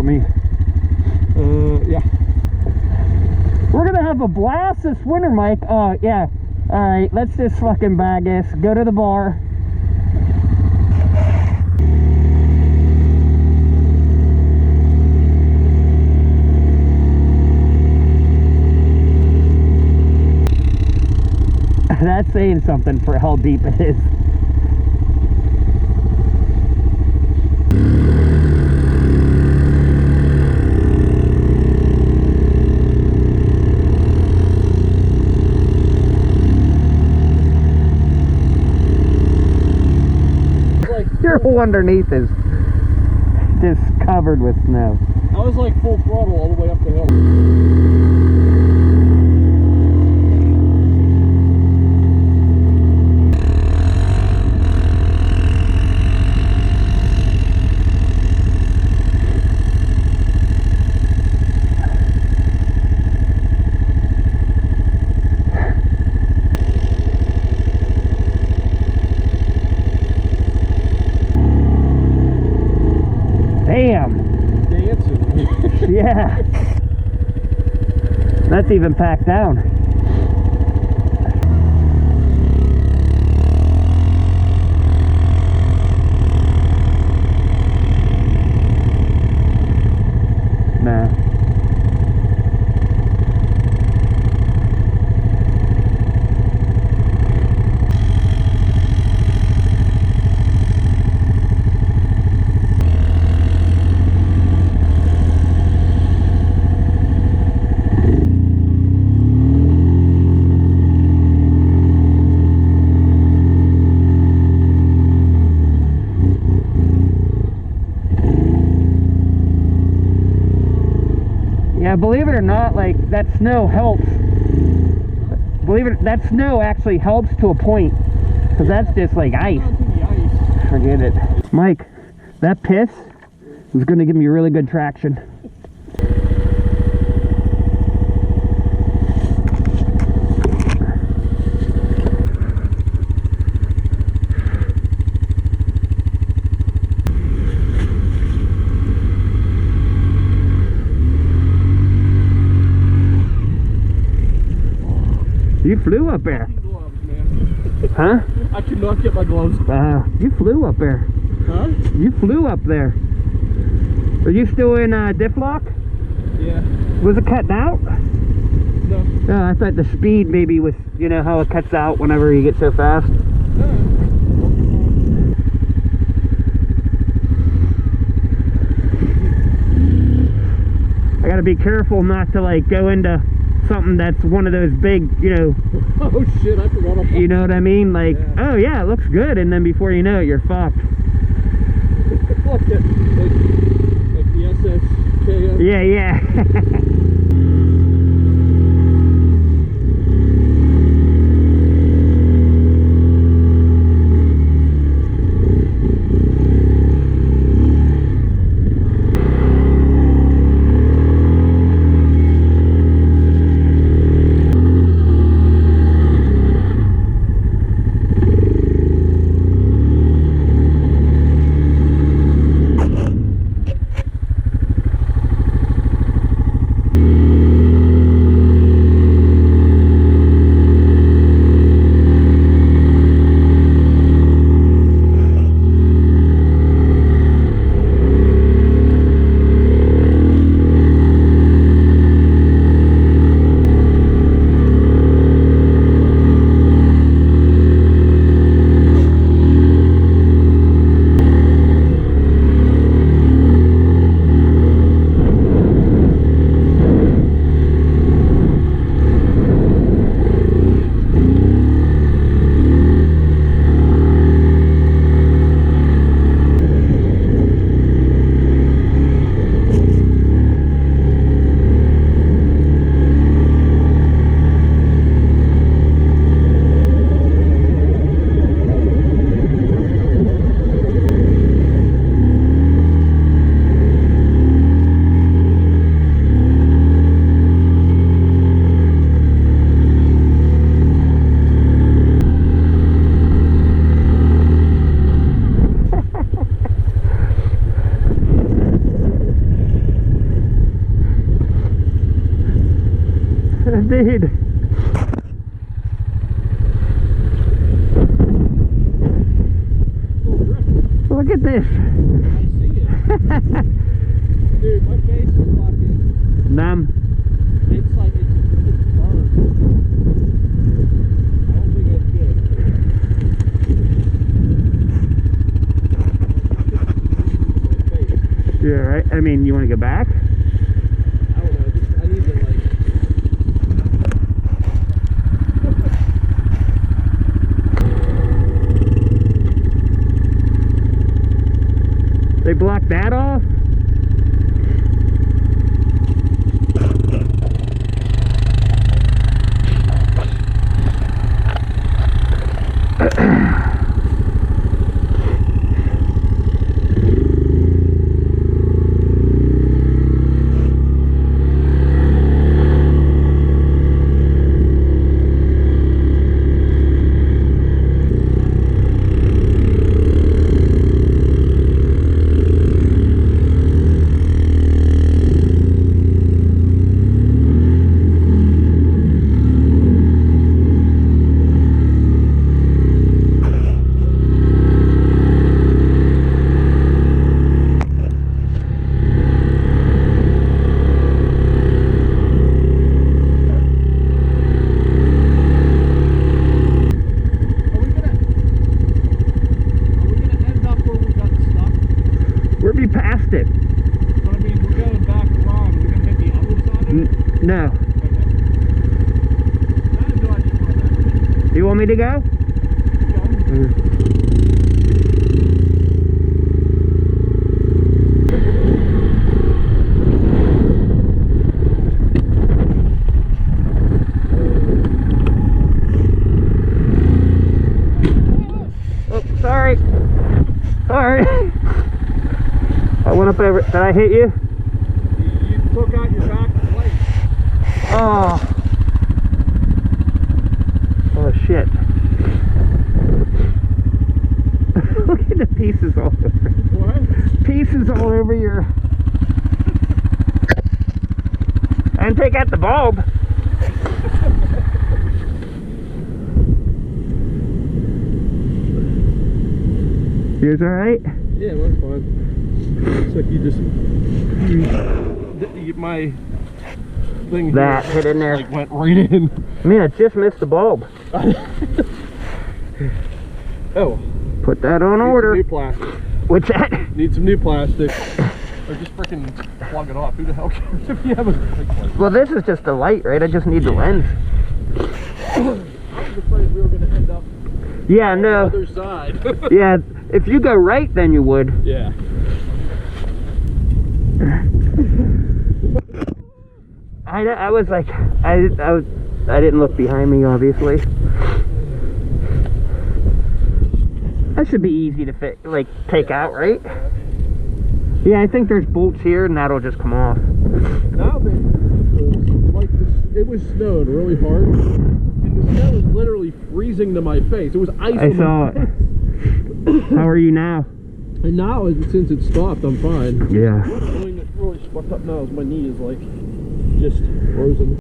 without me. Yeah. We're gonna have a blast this winter, Mike. Oh, yeah. Alright, let's just fucking bag this. Go to the bar. That's saying something for how deep it is. Your hole underneath is just covered with snow. I was like full throttle all the way up the hill. Damn. Dancing. Yeah. That's even packed down. Nah. Yeah, believe it or not, like, that snow helps. Believe it, that snow actually helps to a point. Because that's just like ice. Forget it. Mike, that piss is going to give me really good traction. You flew up there. Gloves, man. Huh? I could not get my gloves. You flew up there. Huh? You flew up there. Are you still in diff lock? Yeah. Was it cutting out? No. Oh, I thought the speed maybe was, you know, how it cuts out whenever you get so fast. I gotta be careful not to like go into something that's one of those big, you know. Oh shit, I forgot about that. You know what I mean? Like, yeah. Oh yeah, it looks good, and then before you know it, you're fucked. Like the SSKS. Yeah, yeah. Dude. Look at this. I see it. Dude, my face is fucking... Numb. It's like, it's burned. I don't think that's good. Yeah, right. I mean, you want to go back? I don't know, just, I need to like... They blocked that off? We'll be past it. But I mean, we're going back around. We're going to hit the other side of it? No. Okay. I have no idea where that is. You want me to go? Oh, sorry. Sorry. I went up over. Did I hit you? You took out your back light. Oh. Oh shit. Look at the pieces all over. What? Pieces all over your. I didn't take out the bulb. Yours alright? Yeah, mine's fine. It's like you just... my thing That here, hit in there. like, went right in. Man, it just missed the bulb. Oh. Put that on order. Need some new plastic. What's that? Need some new plastic. Or just freaking plug it off. Who the hell cares if you have a big light? Well, this is just the light, right? I just need the lens. I was afraid we were going to end up Yeah, on no. the other side. Yeah, if you go right, then you would. Yeah. I was like, I didn't look behind me, obviously. That should be easy to fit, like, take out, right? Yeah, I think there's bolts here, and that'll just come off. Now that like it was snowing really hard, and the snow was literally freezing to my face. It was ice. I saw it. How are you now? And now, since it stopped, I'm fine. Yeah. The only thing that really fucked up now is my knee is like just frozen.